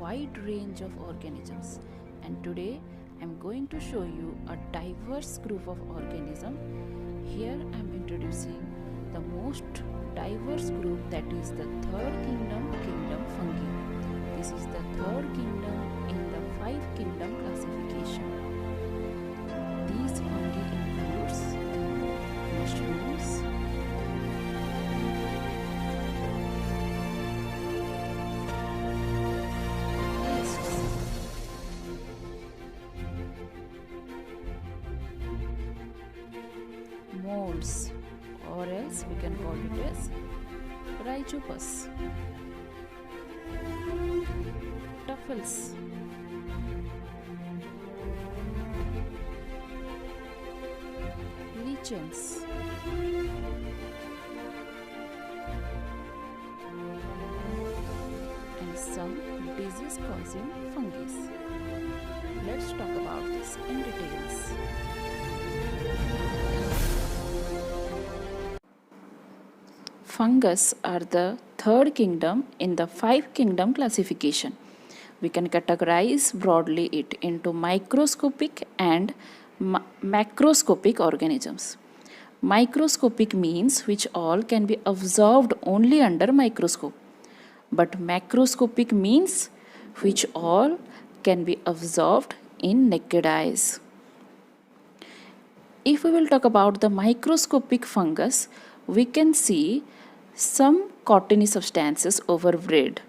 wide range of organisms, and today I am going to show you a diverse group of organisms. Here I am introducing the most diverse group, that is the third kingdom, kingdom fungi. This is the third kingdom in the 5 kingdom classification. These fungi includes mushrooms, molds, or else we can call it as Rhizopus, truffles, lichens, and some disease-causing fungi. Let's talk about this in details. Fungus are the third kingdom in the 5 kingdom classification. We can categorize broadly it into microscopic and macroscopic organisms. Microscopic means which all can be observed only under microscope, but macroscopic means which all can be observed in naked eyes. If we will talk about the microscopic fungus, we can see some cottony substances over bread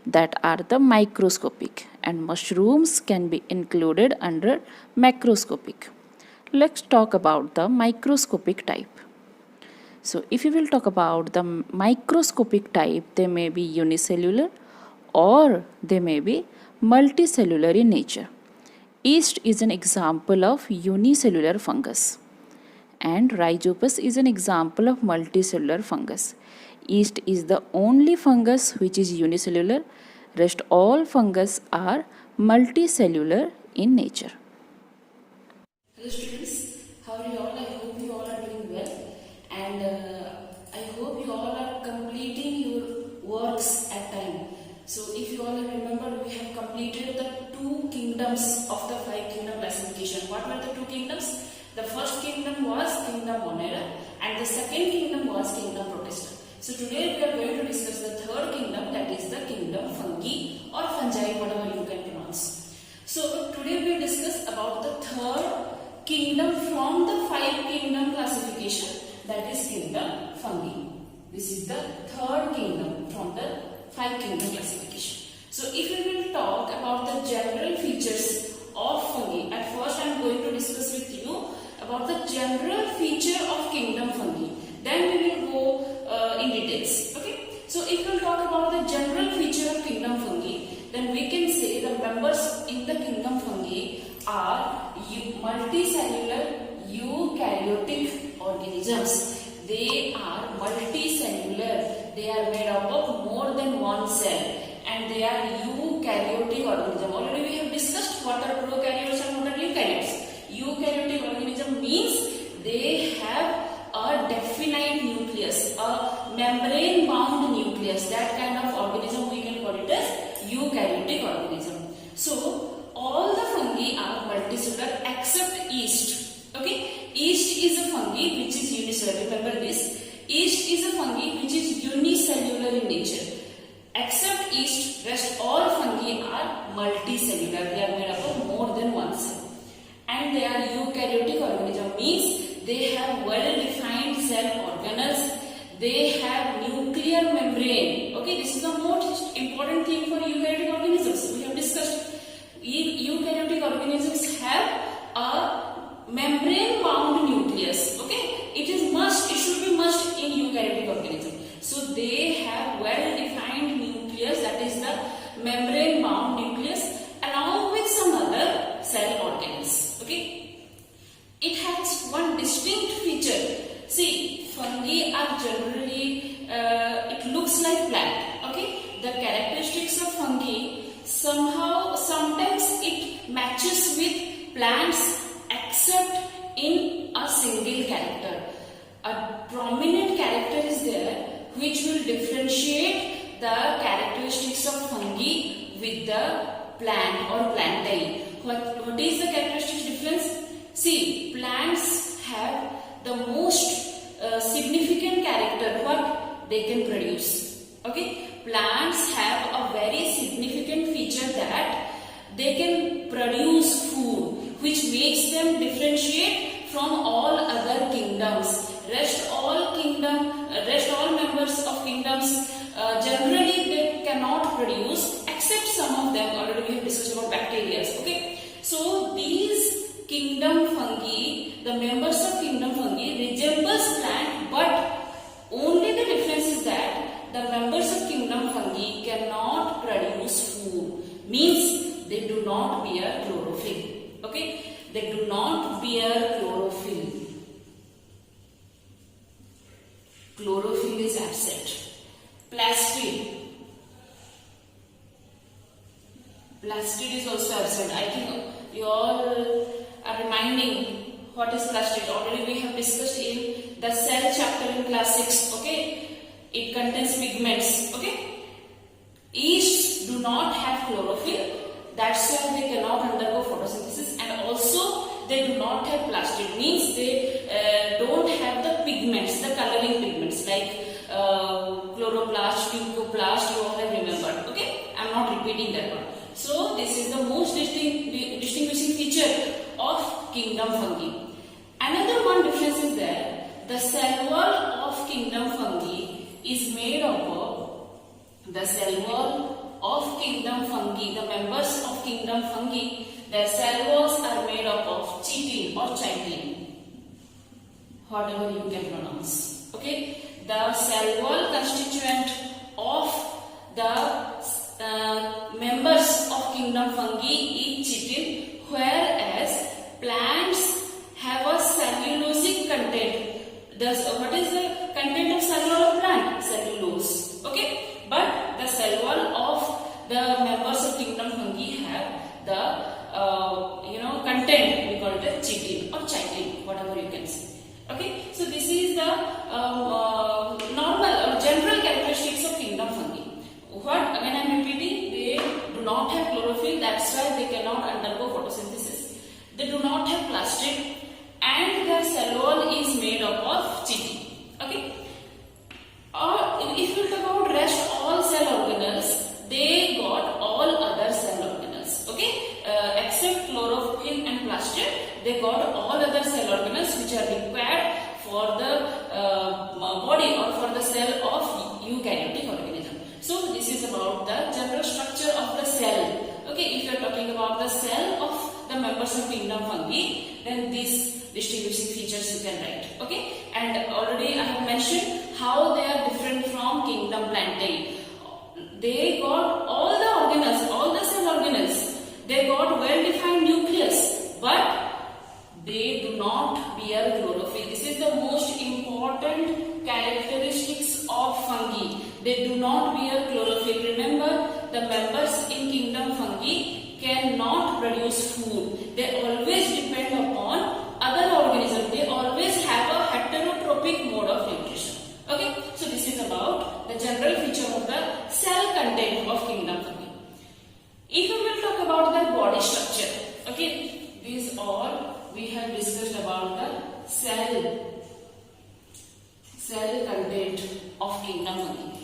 that are the microscopic, and mushrooms can be included under macroscopic. Let's talk about the microscopic type. So if you will talk about the microscopic type, they may be unicellular or they may be multicellular in nature. Yeast is an example of unicellular fungus, and Rhizopus is an example of multicellular fungus. Yeast is the only fungus which is unicellular. Rest all fungus are multicellular in nature. Hello students, how are you all? I hope you all are doing well, and I hope you all are completing your works at time. So if you all remember, we have completed the 2 kingdoms of the 5 kingdom classification. What were the 2 kingdoms? The first kingdom was Kingdom Monera and the second kingdom was Kingdom Protista. So today we are going to discuss the third kingdom, that is the Kingdom Fungi or Fungi, whatever you can pronounce. So today we will discuss about the third kingdom from the 5 kingdom classification, that is Kingdom Fungi. This is the third kingdom from the 5 kingdom classification. So if we will talk about the general features of fungi, at first I am going to discuss with you about the general feature of Kingdom Fungi. Then we will go in details. Okay. So if we will talk about the general feature of Kingdom Fungi, then we can say the members in the Kingdom Fungi are multicellular eukaryotic organisms. They are multicellular. They are made up of more than one cell, and they are eukaryotic organisms. Already we have discussed what are prokaryotes and what are eukaryotes. Eukaryotic organism means they have a definite nucleus, a membrane bound nucleus. That kind of organism we can call it as eukaryotic organism. So all the fungi are multicellular except yeast. Okay, yeast is a fungi which is unicellular. Remember this. Yeast is a fungi which is unicellular in nature. Except yeast, rest all fungi are multicellular. They are made up of more than one cell. And they are eukaryotic organism, means they have well-defined cell organelles. They have nuclear membrane. Okay, this is the most important thing for eukaryotic organisms. We have discussed. Eukaryotic organisms have a membrane-bound nucleus. Okay, it should be must in eukaryotic organism. So they have well-defined nucleus, that is the membrane-bound nucleus, along with some other cell organelles. Okay, it has one distinct feature. See, fungi are generally it looks like plant. Okay, the characteristics of fungi sometimes it matches with plants except in a single character. A prominent character is there which will differentiate the characteristics of fungi with the plant or plantae. What is the characteristic difference? See, plants have the most significant character what they can produce. Okay, plants have a very significant feature that they can produce food, which makes them differentiate from all other kingdoms. Rest all members of kingdoms generally they cannot produce, except some of them. Already we have discussed about bacteria. Okay, so these kingdom fungi, the members of kingdom fungi resembles plant, but only the difference is that the members of kingdom fungi cannot produce food. Means they do not bear chlorophyll. Okay, they do not bear chlorophyll. Chlorophyll is absent. Plastid. Plastid is also absent. I think you all are reminding what is plastid. Already we have discussed in the cell chapter in class 6. Okay, it contains pigments. Okay, yeasts do not have chlorophyll. That's why they cannot undergo photosynthesis, and also they do not have plastid. Means they don't have the pigments, the coloring pigments like chloroplast, pinkoplast. You all have remembered. Okay, I am not repeating that one. So this is the most distinguishing feature of kingdom fungi. Another one difference is that the cell wall of kingdom fungi is made up of the cell wall of kingdom fungi. The members of kingdom fungi, their cell walls are made up of chitin or chitin, whatever you can pronounce. Okay, the cell wall constituent of the members of kingdom fungi is chitin, whereas plants have a cellulosic content. What is the content of cell wall of plant? Cellulose. Okay, but the cell wall of the members of kingdom fungi have the content, we call it chitin or chitin, whatever you can say. Okay, so this is the normal or general characteristics of kingdom fungi. What again I am repeating, they do not have chlorophyll, that's why they cannot undergo photosynthesis. They do not have plastid, and their cell wall is made up of chitin. Okay, or if you talk about rest all cell organelles, they got all other cell organelles. Okay, except chlorophyll and plastid, they got all other cell organelles which are required for the body or for the cell of eukaryotic organism. So this is about the general structure of the cell. Okay, if you are talking about the cell of the members of kingdom fungi, then these distinguishing features you can write. Okay, and already I have mentioned how they are different from kingdom plantae. They got all the organelles, all the cell organelles. They got well-defined nucleus, but they do not bear chlorophyll. This is the most important characteristics of fungi. They do not bear chlorophyll. Remember, the members in kingdom fungi cannot produce food. They always depend upon other organisms. They always have a heterotrophic mode of nutrition. Okay, so this is about the general feature of the cell content of kingdom fungi. If we will talk about their body structure, okay, these all we have discussed about the cell content of kingdom fungi.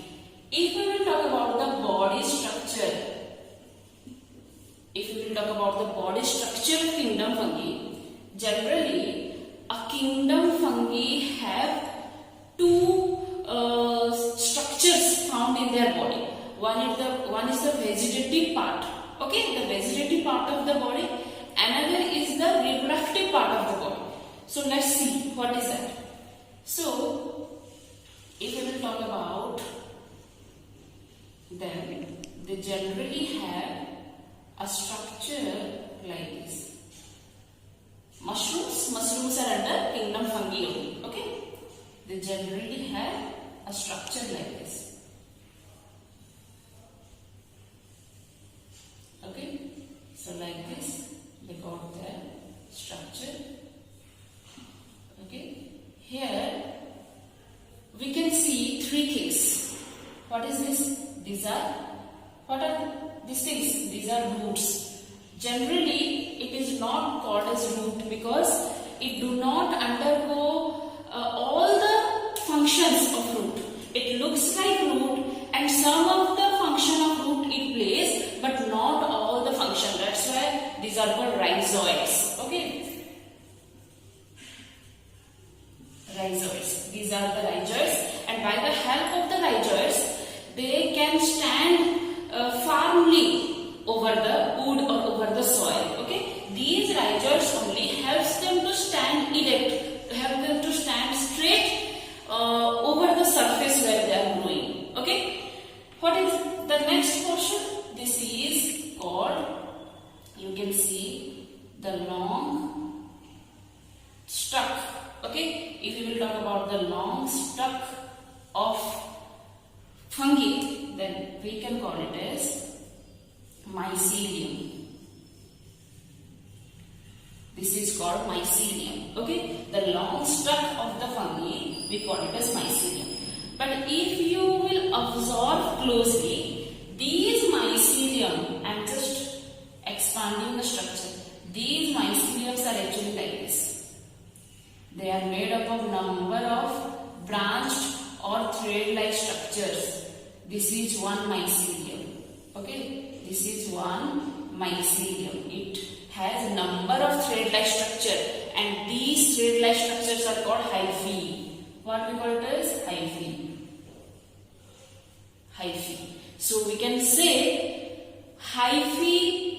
If we will talk about the body structure, of kingdom fungi, generally a kingdom fungi have two structures found in their body. One is the vegetative part. Okay, the vegetative part of the body. Another is the reproductive part of the body. So let's see what is that. So if we will talk about them, they generally have a structure like this. Mushrooms are under kingdom fungi only. Okay, they generally have a structure like this. Okay, so like this they got their structure. Okay, here we can see three things. What is this? These are, what are these things, these are roots. Generally, it is not called as root because it do not undergo all the functions of root. It looks like root and some of the function of root it plays, but not all the function. That's why these are called rhizoids. Okay, rhizoids. These are the rhizoids, and by the help of the rhizoids, they can stand firmly over the wood or over the soil. Okay, these rhizoids only helps them to stand erect, help them to stand straight over the surface where they are growing. Okay, what is the next portion? This is called, you can see the long stalk. Okay, if we will talk about the long stalk of fungi, then we can call it as mycelium. This is called mycelium. Okay, the long stalk of the fungi, we call it as mycelium. But if you will observe closely, these mycelium, I am just expanding the structure. These myceliums are actually like this. They are made up of number of branched or thread-like structures. This is one mycelium. Okay, this is one mycelium. It has number of thread-like structure, and these thread-like structures are called hyphae. What we call it as hyphae. Hyphae. So we can say hyphae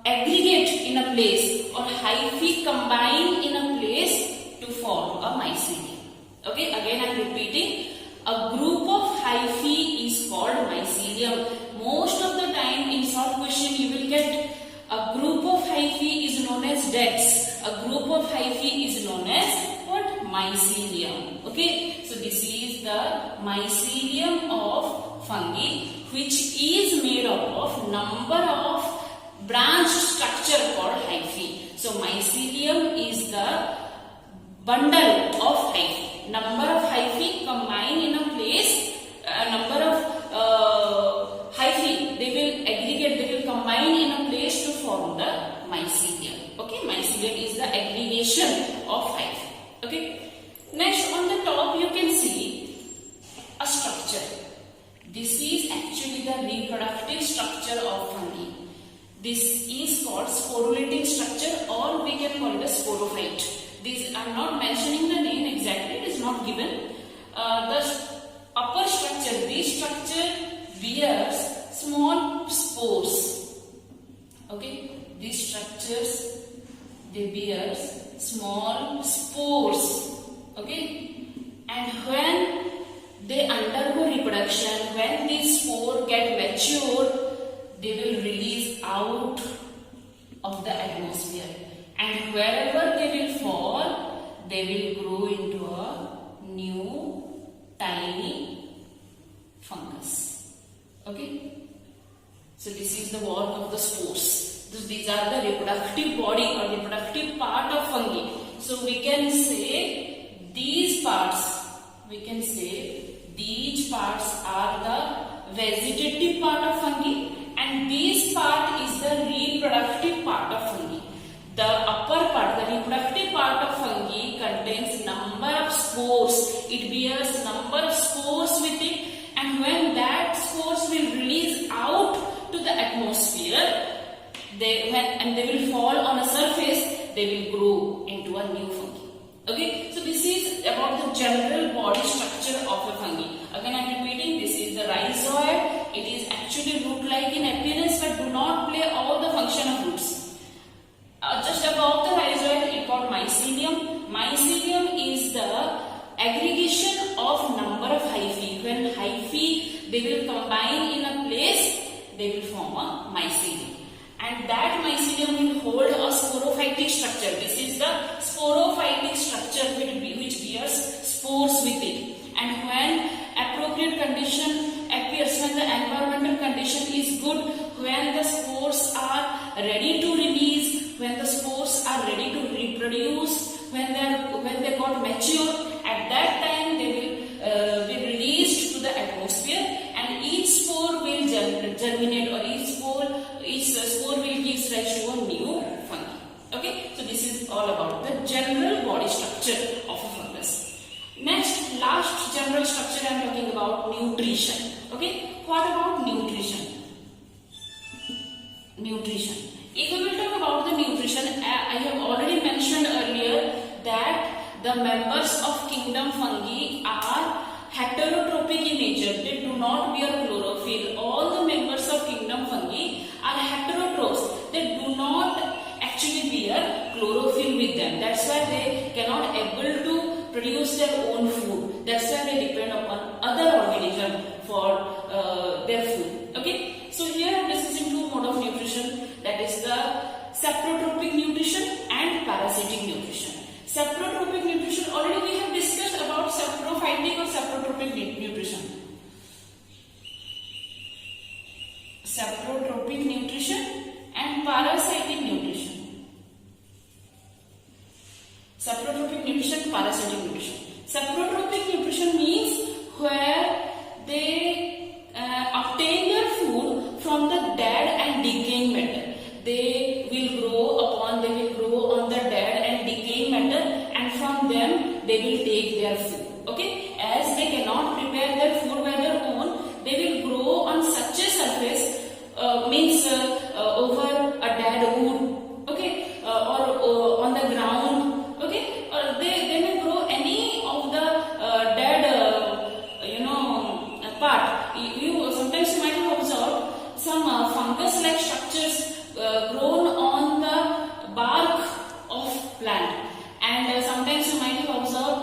aggregate in a place or hyphae combine in a place to form a mycelium. Okay, again I am repeating. A group of hyphae is called mycelium. Most of the time in short question you will get a group of hyphae is known as dates. A group of hyphae is known as what? Mycelium. Okay, so this is the mycelium of fungi, which is made up of number of branched structure called hyphae. So mycelium is the bundle of hyphae. Number of hyphae combine in a place, number of hyphae, they will aggregate, they will combine in a place to form the mycelium. Okay, mycelium is the aggregation of hyphae. Okay, next on the top you can see a structure. This is actually the reproductive structure of fungi. This is called sporulating structure, or we can call it a sporophyte. This I am not mentioning the name exactly, it is not given. The upper structure, this structure bears small spores. Okay, these structures, they bear small spores. Okay, and when they undergo reproduction, when these spores get mature, they will release out of the atmosphere, and wherever they will fall, they will grow into a new tiny fungus. Okay, so this is the work of the spores. These are the reproductive body or reproductive part of fungi. So we can say these parts, these parts are the vegetative part of fungi, and this part is the reproductive part of fungi. The upper part, the reproductive part of fungi contains number of spores. It bears number of spores with it, and when that spores will release out to the atmosphere, they will fall on a surface, they will grow into a new fungi. Okay, so this is about the general body structure of a fungi. Again I am repeating, this is the rhizoid. It is actually root-like in appearance but do not play all the function of roots. Just above the rhizoid, it called mycelium. Mycelium is the aggregation of number of hyphae. When hyphae, they will combine in a place, they will form a mycelium. And that mycelium will hold a sporophytic structure. This is the sporophytic structure which bears spores with it. And when appropriate condition appears, when the environmental condition is good, when the spores are ready to release, when the spores are ready to reproduce, when they got mature, at that time they will be released to the atmosphere, and each spore will germinate, or each spore will give rise to a new fungi. Okay, so this is all about the general body structure of a fungus. Next, last general structure I am talking about nutrition. Okay, what about nutrition? Nutrition. If we will talk about the nutrition, I have already mentioned earlier that the members of kingdom fungi are heterotrophic in nature. They do not bear chlorophyll. All the members of kingdom fungi are heterotrophs. They do not actually bear chlorophyll with them. That's why they cannot able to produce their own food. That's why they depend upon other organisms for their food. Okay, so here this is in two mode of nutrition, that is the saprotrophic nutrition and parasitic nutrition. Saprotrophic nutrition, already we have discussed about saprophytic or saprotrophic nutrition. Saprotrophic nutrition and parasitic nutrition. Saprotrophic nutrition, parasitic nutrition. Saprotrophic nutrition means where they obtain their food from the dead and decaying matter. They will grow on the dead and decaying matter, and from them they will take their food. Okay, as they cannot prepare their food by their own, they will grow on such a surface, over a dead wood, okay, or on the ground, okay, or they may grow any of the dead part. Sometimes you might have observed some fungus-like structures grown on the bark of plant, and sometimes you might have observed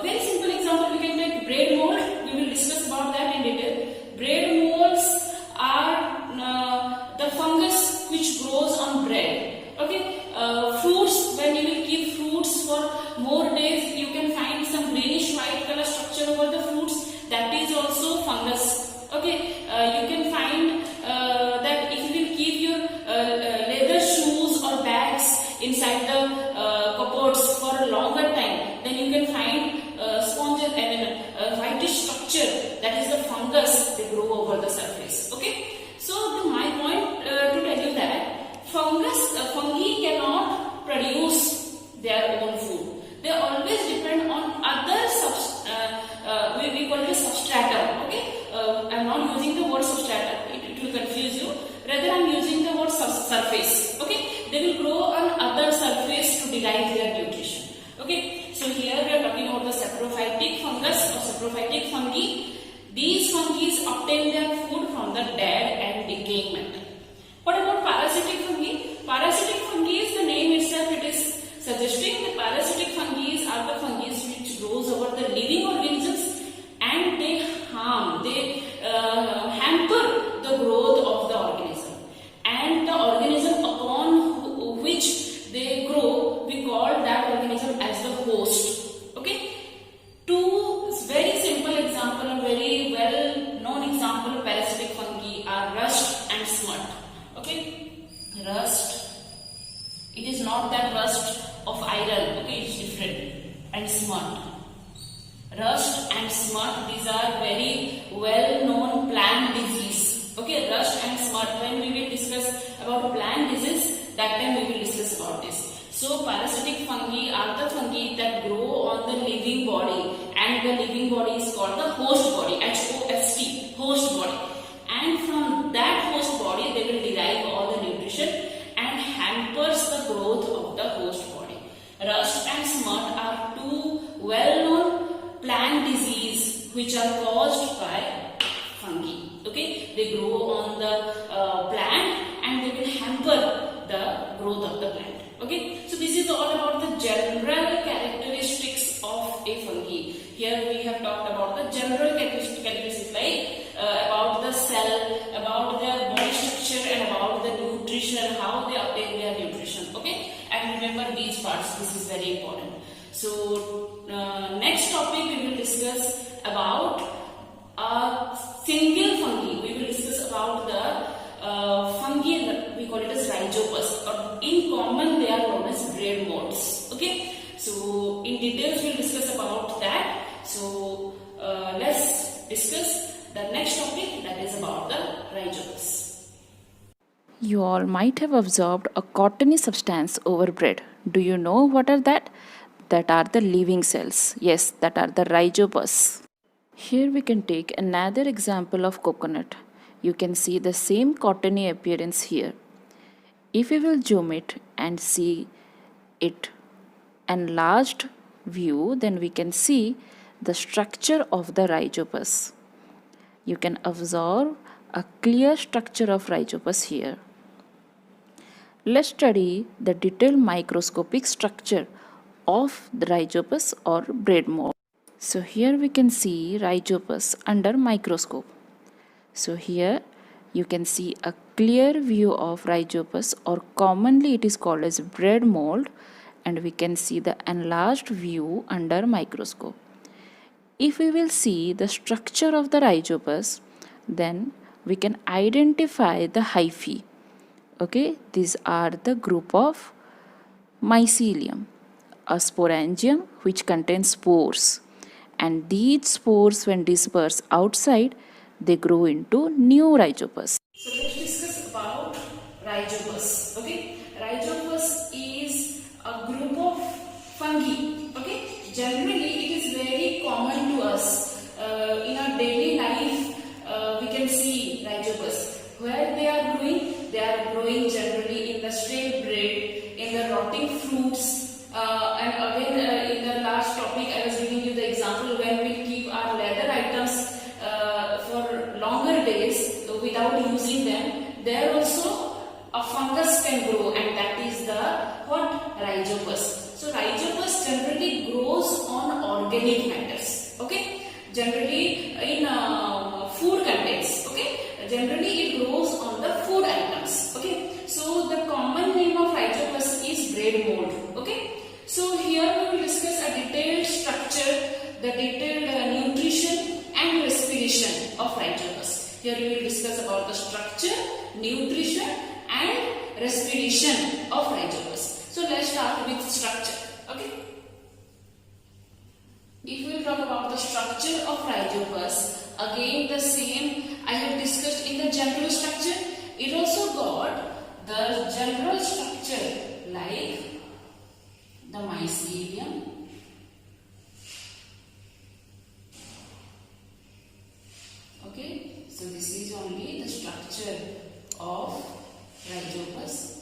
very simple example. We can take bread mold. We will discuss about that in detail. Bread molds are the fungus which grows on bread. Okay, fruits, when you will keep fruits for more days, you can find some greenish white color structure over the fruits. That is also fungus. Okay, you can find that if you will keep your leather shoes or bags inside the cupboards for a longer time, then you can find sponges and whitish structure. That is the fungus. They grow over the surface. Okay, so my point to tell you that fungi cannot produce their own food. They always depend on other we call it a substratum. Okay, I'm not using the word substratum, it will confuse you. Rather, I'm using the word surface. Okay, they will grow on other surface to derive their nutrition. Okay, so here we are talking about the saprophytic fungus or saprophytic fungi. These fungi obtain their food from the dead and decaying matter. What about parasitic fungi? Parasitic fungi is the name itself, it is suggesting the parasitic fungi are the fungi which grows over the living organisms, and they hamper the growth of the organism, and the organism upon which they grow, we call that organism as the host. Okay, two very simple example, a very well known example of parasitic fungi are rust and smut. Okay, rust, it is not that rust of iron, okay, it's different, and smut. Rust and smut, these are very well known plant disease. Okay, rust and smut, when we will discuss about plant disease, that time we will discuss about this. So parasitic fungi are the fungi that grow on the living body, and the living body is called the host body, H-O-S-T, host body. And from that host body they will derive all the nutrition and hampers the growth of the host body. Rust and smut are two well-known plant disease which are caused by fungi. Okay, they grow on the plant and they will hamper the growth of the plant. Okay, so this is all about the general characteristics of a fungi. Here we have talked about the general characteristics like about the cell, about their body structure, and about the nutrition, how they obtain their nutrition. Okay, and remember these parts, this is very important. So next topic we will discuss about a single fungi. We will discuss about the fungi, we call it as rhizopus, or in common they are known as bread molds. Okay, so in details we will discuss about that. So let's discuss the next topic, that is about the rhizobus. You all might have observed a cottony substance over bread. Do you know what are that? That are the living cells. Yes, that are the rhizobus. Here we can take another example of coconut. You can see the same cottony appearance here. If we will zoom it and see it enlarged view, then we can see the structure of the rhizobus. You can observe a clear structure of rhizobus here. Let's study the detailed microscopic structure of the rhizobus or bread mold. So here we can see rhizobus under microscope. So here you can see a clear view of rhizobus, or commonly it is called as bread mold, and we can see the enlarged view under microscope. If we will see the structure of the rhizobus, then we can identify the hyphae. Okay, these are the group of mycelium, a sporangium which contains spores, and these spores, when dispersed outside, they grow into new rhizobus. So let's discuss about rhizobus. Okay, rhizobus is a group of fungi. Okay, generally it is very common to us in our daily life. We can see rhizobus. Where they are growing? They are growing generally in the stale bread, in the rotting fruits, and again in the last topic I was giving you the example when we keep our leather items for longer days without using them. There also a fungus can grow, and that is the what? Rhizobus. So rhizobus generally grows on organic matters. Okay, generally in food contents. Okay, generally it grows on the food items. Okay, so the common name of rhizobus is bread mold. Okay, so here we will discuss a detailed structure, the detailed nutrition and respiration of rhizobus. Here we will discuss about the structure, nutrition and respiration of rhizobus. So let's start with structure. Okay, if we will talk about the structure of rhizobus, again the same I have discussed in the general structure. It also got the general structure like the mycelium, okay, so this is only the structure of rhizobus.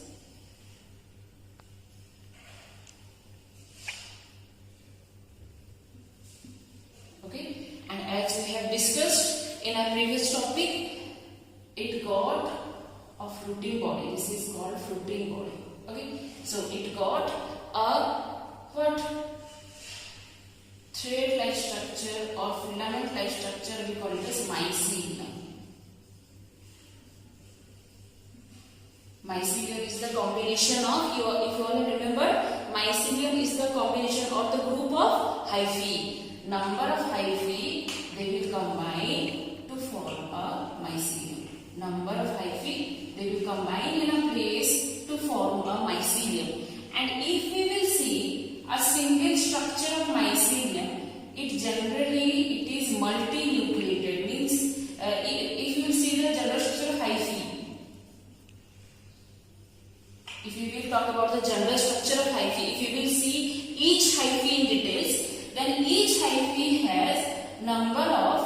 Okay, and as we have discussed in our previous topic, it got a fruiting body. This is called fruiting body. Okay, so it got a what? Thread-like structure or filament-like structure. We call it as mycelium. Mycelium is the combination of, if you all remember, mycelium is the combination of the group of hyphae. Number of hyphae, they will combine to form a mycelium. Number of hyphae, they will combine in a place to form a mycelium. And if we will see a single structure of mycelium, it generally is multinucleated. Means if you will see the general structure of hyphae, if we will talk about the general structure of hyphae, if you will see each hyphae in details, then each hyphae has number of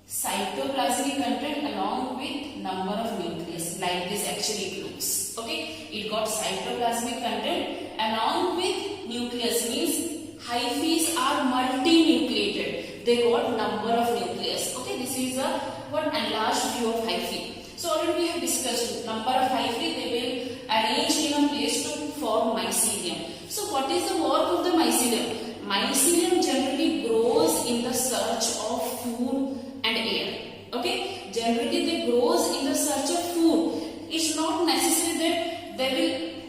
cytoplasmic content along with number of nucleus. Like this actually it looks. Okay, it got cytoplasmic content along with nucleus, means hyphae are multinucleated. They got number of nucleus. Okay, this is a what enlarged view of hyphae. So already we have discussed number of hyphae, they will arrange in a place to form mycelium. So what is the work of the mycelium? Mycelium generally grows in the search of food and air. Okay, generally they grows in the search of food. It's not necessary that they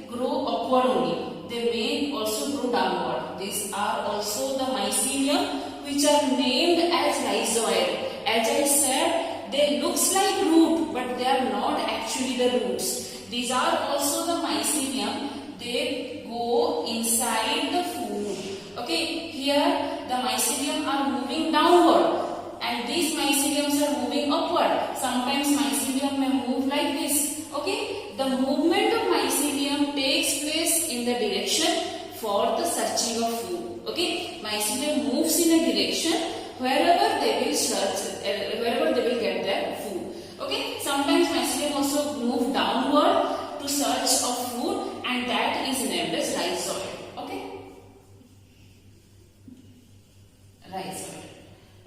will grow upward only. They may also grow downward. These are also the mycelium which are named as rhizoid. As I said, they looks like root, but they are not actually the roots. These are also the mycelium. They go inside the food. Okay, here the mycelium are moving downward, and these myceliums are moving upward. Sometimes mycelium may move like this. Okay, the movement of mycelium takes place in the direction for the searching of food. Okay, mycelium moves in a direction wherever they will search, wherever they will get their food. Okay, sometimes mycelium also move downward to search of food, and that is named as rhizoid. Okay, rhizoid.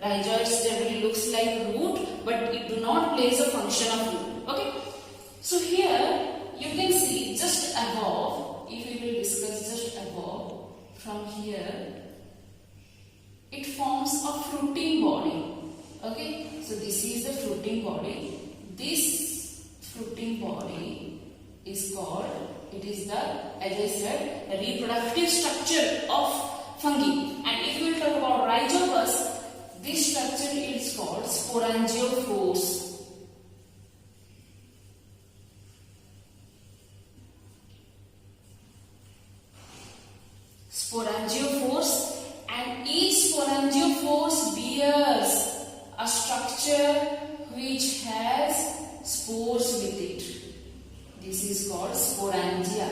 Rhizoids generally looks like root, but it do not plays a function of root. Okay, so here you can see just above, if we will discuss just above, from here it forms a fruiting body. Okay, so this is the fruiting body. This fruiting body is called, it is the, as I said, reproductive structure of fungi. And if we will talk about rhizopus, this structure is called sporangiophores. Sporangiophores, and each sporangiophores bears a structure which has spores with it. This is called sporangia.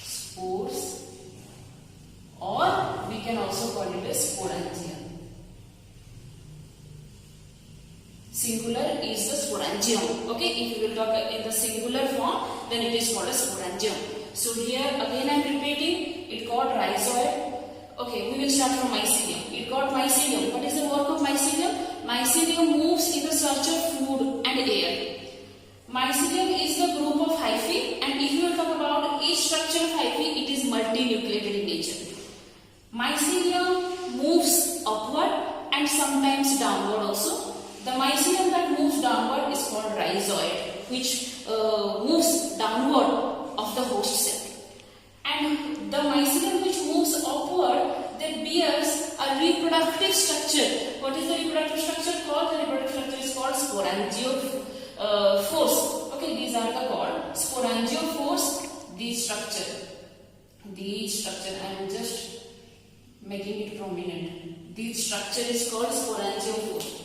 Spores, or we can also call it as sporangia. Singular is the sporangium. Okay, if we will talk in the singular form, then it is called a sporangium. So here again I am repeating, it got rhizoid. Okay, we will start from mycelium. It got mycelium. What is the work of mycelium? Mycelium moves in the search of food and air. Mycelium is the group of hyphae, and if you will talk about each structure of hyphae, it is multinucleated in nature. Mycelium moves upward and sometimes downward also. The mycelium that moves downward is called rhizoid, which moves downward of the host cell. And the mycelium which moves upward, that bears a reproductive structure. What is the reproductive structure called? The reproductive structure is called sporangiophores. Okay, these are the called sporangiophores. These structure, I am just making it prominent. This structure is called sporangiophore.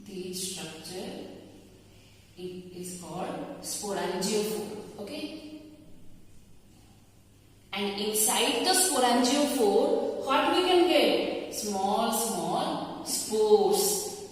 This structure, it is called sporangiophore. Okay, and inside the sporangiophore, what we can get? Small spores.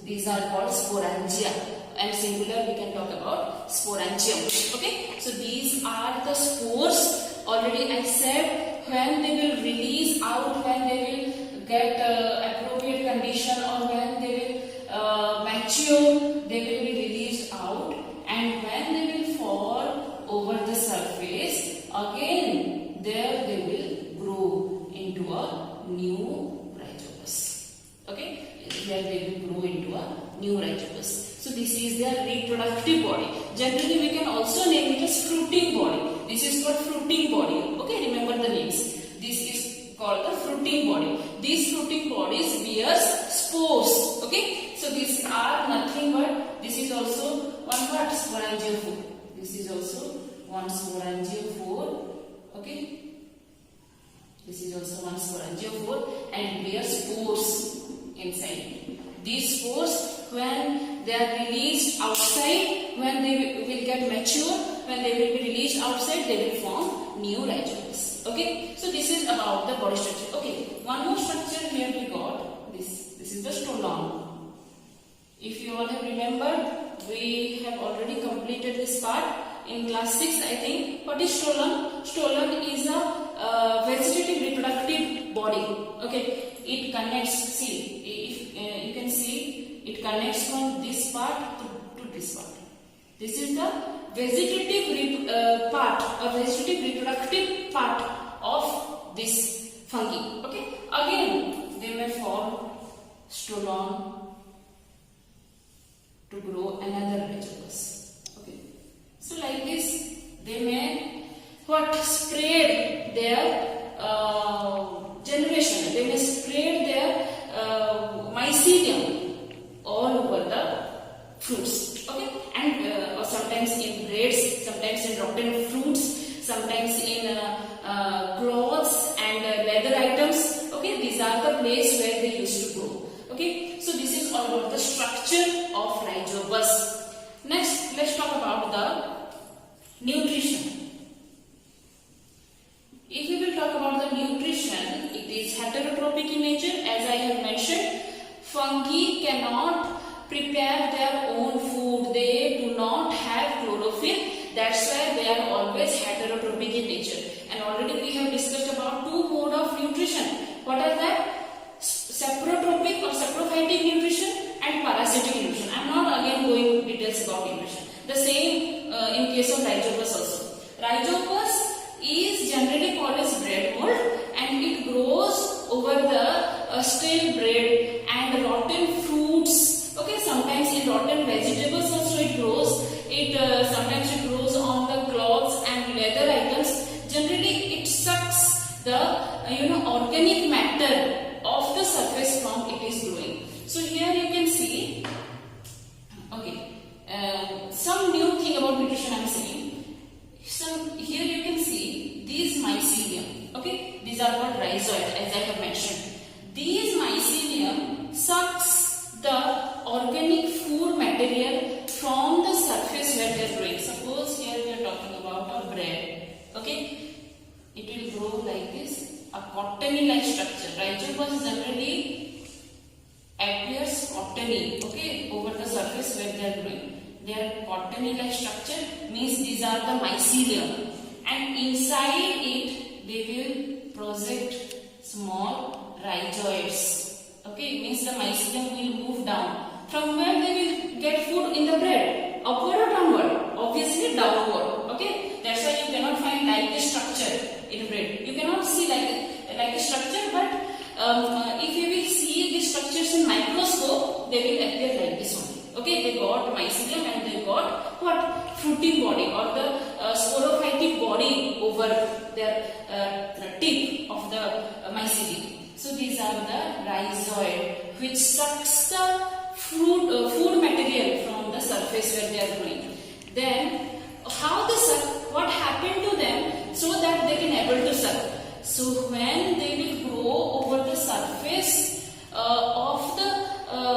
These are called sporangia, and singular we can talk about sporangium. Okay, so these are the spores. Already I said, when they will release out, when they will get appropriate condition, or when they will mature, they will be released out, and when they will fall over the surface, again there they will grow into a new rhizopus. Okay, here they will grow into a new rhizopus. So this is their reproductive body. Generally we can also name it as fruiting body. This is called fruiting body. Okay, remember the names. This is called the fruiting body. These fruiting bodies bears spores. Okay, so these are nothing but, this is also one part sporangiophore. This is also one sporangiophore. Okay, this is also one sporangiophore, and bears spores inside. These spores, when they are released outside, when they will get mature, when they will be released outside, they will form new rhizopus. Okay, so this is about the body structure. Okay, one more structure here we got. This is the stolon. If you all have remembered, we have already completed this part in class 6, I think. What is stolon? Stolon is a vegetative reproductive body. Okay, it connects. See, if you can see, it connects from this part to this part. This is the vegetative part, a vegetative reproductive part of this fungi. Okay, again they may form stolon to grow another rhizopus. Okay, so like this they may spread their generation. They may spread their mycelium all over the fruits. Okay, and sometimes in breads, sometimes in rotten fruits, sometimes in cloths and are the place where they used to grow. Okay, so this is all about the structure of rhizobus. Next, let's talk about the nutrition. If we will talk about the nutrition, it is heterotrophic in nature. As I have mentioned, fungi cannot prepare their own food. They do not have chlorophyll. That's why they are always heterotrophic in nature. And already we have discussed about two modes of nutrition. What are that? Saprotrophic or saprophytic nutrition and parasitic nutrition. I am not again going details about nutrition. The same in case of rhizobus also. Rhizobus is generally called as bread mold, and it grows over the stale bread and rotten fruits. Okay, sometimes in rotten vegetables also it grows. Sometimes it grows on the cloths and leather items. Generally, it sucks the organic matter of the surface from it is growing. So here you can see. Okay, some new thing about nutrition I am saying. Here you can see these mycelium. Okay, these are called rhizoid, as I have mentioned. These mycelium sucks the organic food material from the surface where they are growing. Suppose here we are talking about a bread. Okay, it will grow like this, a cottony-like structure. Rhizobus generally appears cottony. Okay, over the surface where they are growing. Their cottony-like structure means these are the mycelium, and inside it they will project small rhizoids. Okay, means the mycelium will move down. From where they will get food in the bread? Upward or downward? Obviously downward. Okay, that's why you cannot find like a structure in bread. You cannot see like a structure, but if you will see these structures in microscope, they will appear like this only. Okay, they got mycelium and they got what? Fruiting body or the sporophytic body over their tip of the mycelium. So these are the rhizoid, which sucks the food material from the surface where they are growing. Then how they suck? What happened to them so that they can able to suck? So when they will grow over the surface of the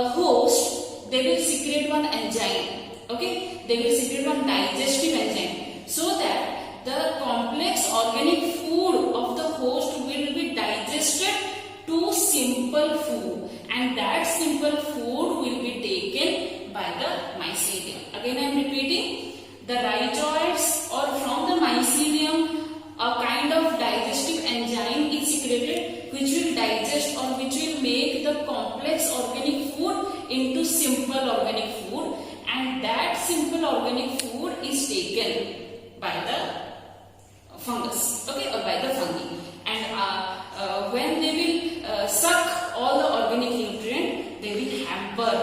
host, they will secrete one enzyme. Okay, they will secrete one digestive enzyme, so that the complex organic food of the host will be digested to simple food, and that simple food will be taken by the mycelium. Again I am repeating, the rhizoids or from the mycelium a kind of digestive enzyme is secreted which will digest or which will make the complex organic food into simple organic food, and that simple organic food is taken by the fungus, okay, or by the fungi. And when they will suck all the organic nutrient, they will hamper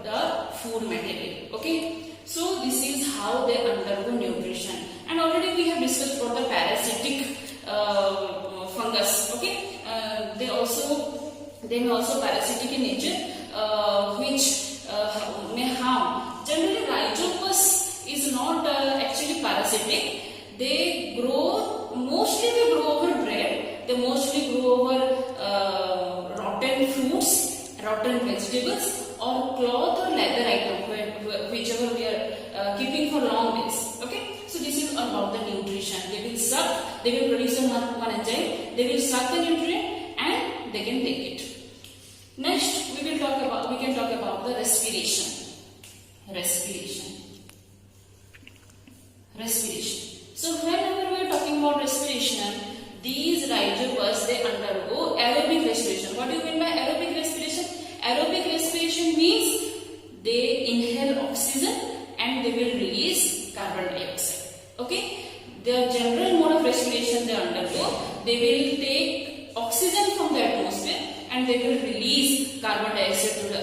the food material. Okay, so this is how they undergo nutrition. And already we have discussed about the parasitic fungus. Okay, they may also parasitic in nature, which may harm. Generally, rhizobus is not actually parasitic. They mostly grow over bread. They mostly grow over rotten fruits, rotten vegetables, or cloth or leather item, whichever we are keeping for long days. Okay, so this is about the nutrition. They will suck. They will produce one enzyme. They will suck the nutrient and they can take it. Next, we can talk about the respiration. So whenever we are talking about respiration, these rhizobus, they undergo aerobic respiration. What do you mean by aerobic respiration? Aerobic respiration means they inhale oxygen and they will release carbon dioxide. Okay, the general mode of respiration they undergo, they will take oxygen from the atmosphere and they will release carbon dioxide to the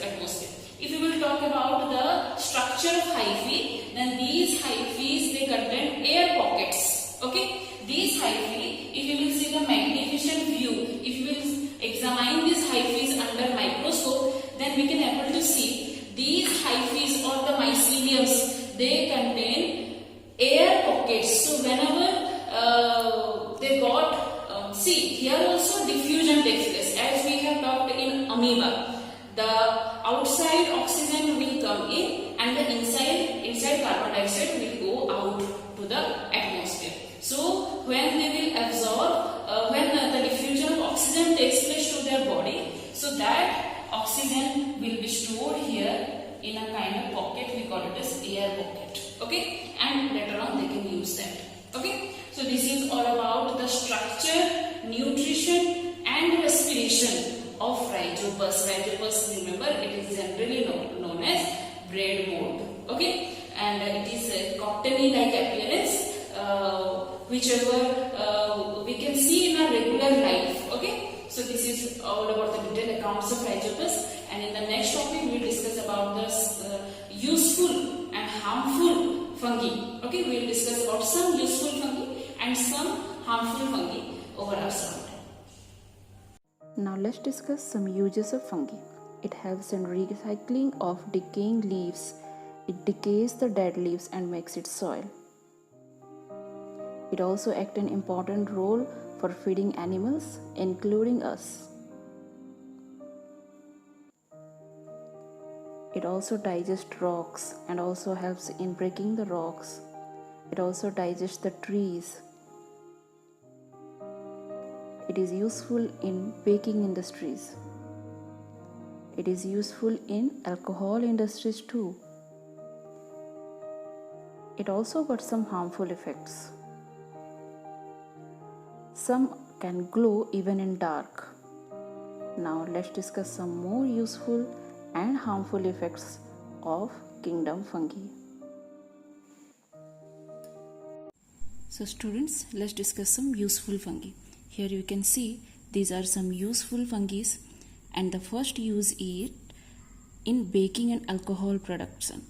atmosphere. If you will talk about the structure of hyphae, then these hyphae, they contain air pockets. Okay, these hyphae, if you will see the magnificent view, if you will examine these hyphae under microscope, then we can able to see these hyphae or the myceliums, they contain air pockets. So whenever they got, see here also diffusion takes place. As we amoeba. The outside oxygen will come in and the inside carbon dioxide will go out to the atmosphere. So when they will absorb, when the diffusion of oxygen takes place to their body, so that oxygen will be stored here in a kind of pocket, we call it as air pocket. Okay, and later on they can use that. Okay, so this is all about the structure, nutrition and respiration of Rhizopus. Rhizopus, remember, it is generally known as bread mold. Okay, and it is a cottony-like appearance, whichever we can see in our regular life. Okay, so this is all about the detailed accounts of Rhizopus, and in the next topic we will discuss about the useful and harmful fungi. Okay, we will discuss about some useful fungi and some harmful fungi over our surroundings. Now let's discuss some uses of fungi. It helps in recycling of decaying leaves. It decays the dead leaves and makes it soil. It also acts an important role for feeding animals, including us. It also digests rocks and also helps in breaking the rocks. It also digests the trees. It is useful in baking industries. It is useful in alcohol industries too. It also got some harmful effects. Some can glow even in dark. Now let's discuss some more useful and harmful effects of kingdom fungi. So students, let's discuss some useful fungi. Here you can see these are some useful fungi, and the first use is in baking and alcohol production.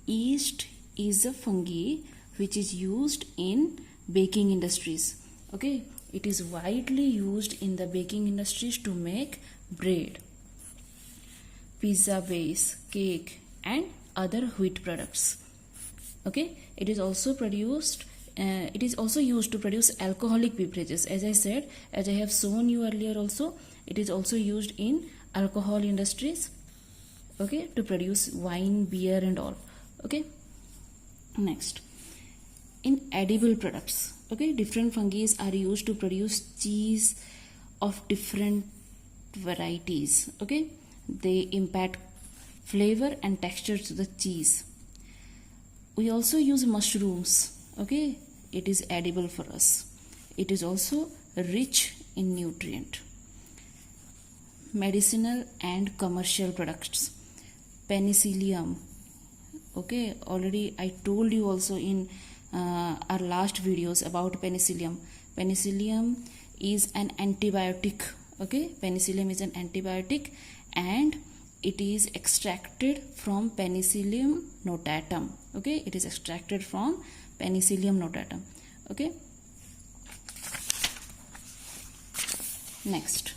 Yeast is a fungi which is used in baking industries. Okay, it is widely used in the baking industries to make bread, pizza base, cake and other wheat products. Okay, it is also used to produce alcoholic beverages. As I said, as I have shown you earlier also, it is also used in alcohol industries, okay, to produce wine, beer and all. Okay, next, in edible products, okay, different fungi are used to produce cheese of different varieties. Okay, they impart flavor and texture to the cheese. We also use mushrooms. Okay, it is edible for us. It is also rich in nutrient. Medicinal and commercial products. Penicillium. Okay, already I told you also in our last videos about penicillium. Penicillium is an antibiotic. Okay, penicillium is an antibiotic and it is extracted from Penicillium notatum. Okay, it is extracted from Penicillium notatum. Okay, next,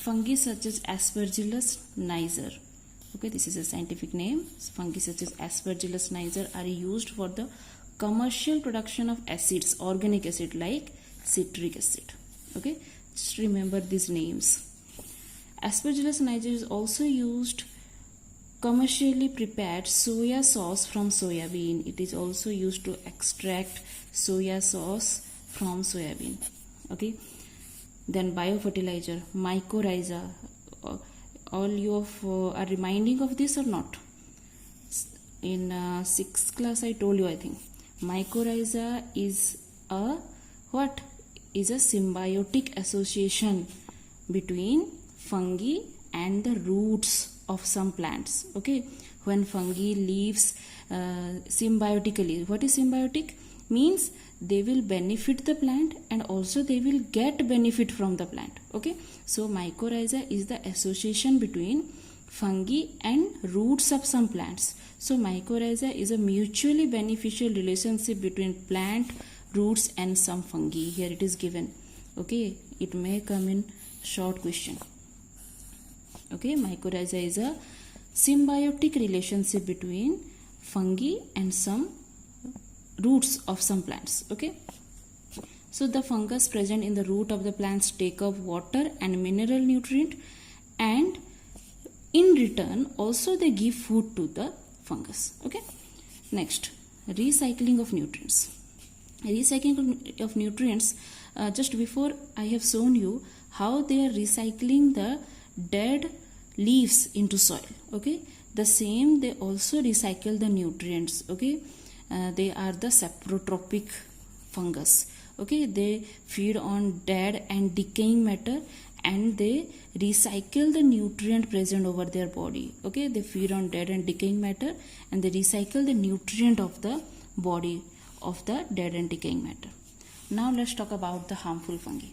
fungi such as Aspergillus niger. Okay, this is a scientific name. Fungi such as Aspergillus niger are used for the commercial production of acids, organic acid like citric acid. Okay, just remember these names. Aspergillus niger is also used commercially prepared soya sauce from soybean. It is also used to extract soya sauce from soybean. Okay, then biofertilizer, mycorrhiza. All you are reminding of this or not? In 6th class I told you, I think. Mycorrhiza is a what? Is a symbiotic association between fungi and the roots of some plants. Okay, when fungi lives symbiotically. What is symbiotic? Means they will benefit the plant and also they will get benefit from the plant. Okay, so mycorrhiza is the association between fungi and roots of some plants. So mycorrhiza is a mutually beneficial relationship between plant, roots and some fungi. Here it is given. Okay, it may come in short question. Okay, mycorrhiza is a symbiotic relationship between fungi and some roots of some plants. Okay, So the fungus present in the root of the plants take up water and mineral nutrient, and in return also they give food to the fungus. Okay. Next, recycling of nutrients. Recycling of nutrients, just before I have shown you how they are recycling the dead leaves into soil. Okay, the same they also recycle the nutrients. Okay, they are the saprotrophic fungus. Okay, they feed on dead and decaying matter, and they recycle the nutrient present over their body. Okay, they feed on dead and decaying matter, and they recycle the nutrient of the body of the dead and decaying matter. Now let's talk about the harmful fungi.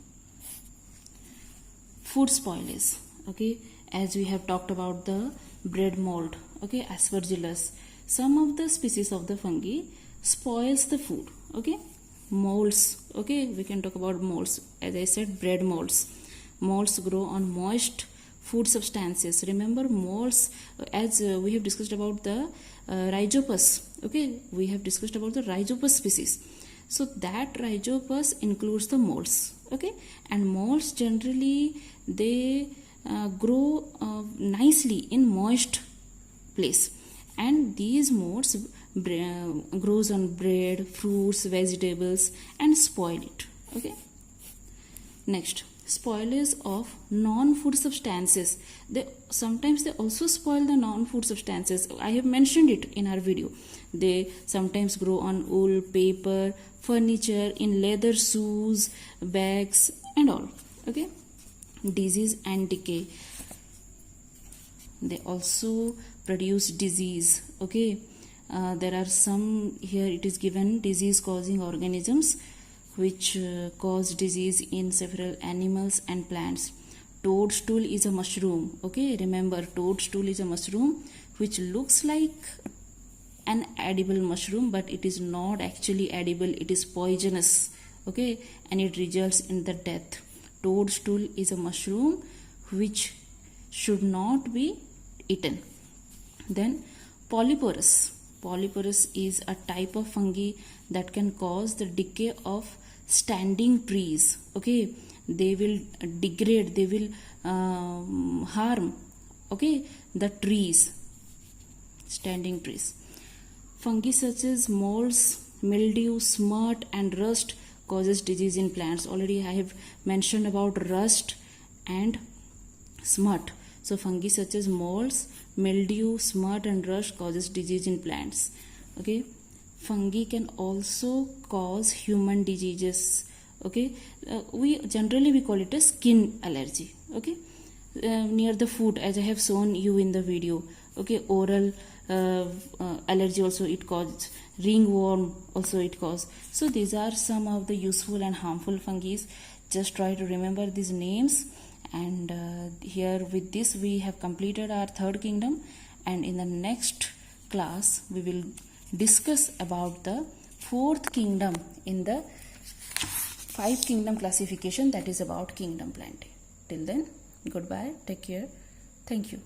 Food spoilage. Okay, as we have talked about the bread mold. Okay, Aspergillus. Some of the species of the fungi spoils the food. Okay, molds. Okay, we can talk about molds. As I said, bread molds. Molds grow on moist food substances. Remember, molds, as we have discussed about the Rhizopus. Okay, we have discussed about the Rhizopus species. So that Rhizopus includes the molds. Okay, and molds generally they grow nicely in moist place, and these molds grows on bread, fruits, vegetables, and spoil it. Okay. Next, spoilage of non-food substances. Sometimes they also spoil the non-food substances. I have mentioned it in our video. They sometimes grow on wool, paper, furniture, in leather, shoes, bags, and all. Okay. Disease and decay. They also produce disease. Okay. There are some here. It is given disease causing organisms which cause disease in several animals and plants. Toadstool is a mushroom. Okay, remember, toadstool is a mushroom which looks like an edible mushroom, but it is not actually edible. It is poisonous. Okay, and it results in the death. Toadstool is a mushroom which should not be eaten. Then polyporous. Polyporous is a type of fungi that can cause the decay of standing trees. Okay, they will degrade, they will harm, okay, the trees, standing trees. Fungi such as molds, mildew, smut, and rust causes disease in plants. Already I have mentioned about rust and smut. So fungi such as molds, mildew, smut, and rust causes disease in plants. Okay. Fungi can also cause human diseases. Okay, we call it a skin allergy. Okay, near the food, as I have shown you in the video. Okay, oral allergy also it causes, ringworm also it causes. So these are some of the useful and harmful fungi. Just try to remember these names, and here with this we have completed our third kingdom, and in the next class we will discuss about the fourth kingdom in the 5 kingdom classification, that is about kingdom plantae. Till then, goodbye, take care, thank you.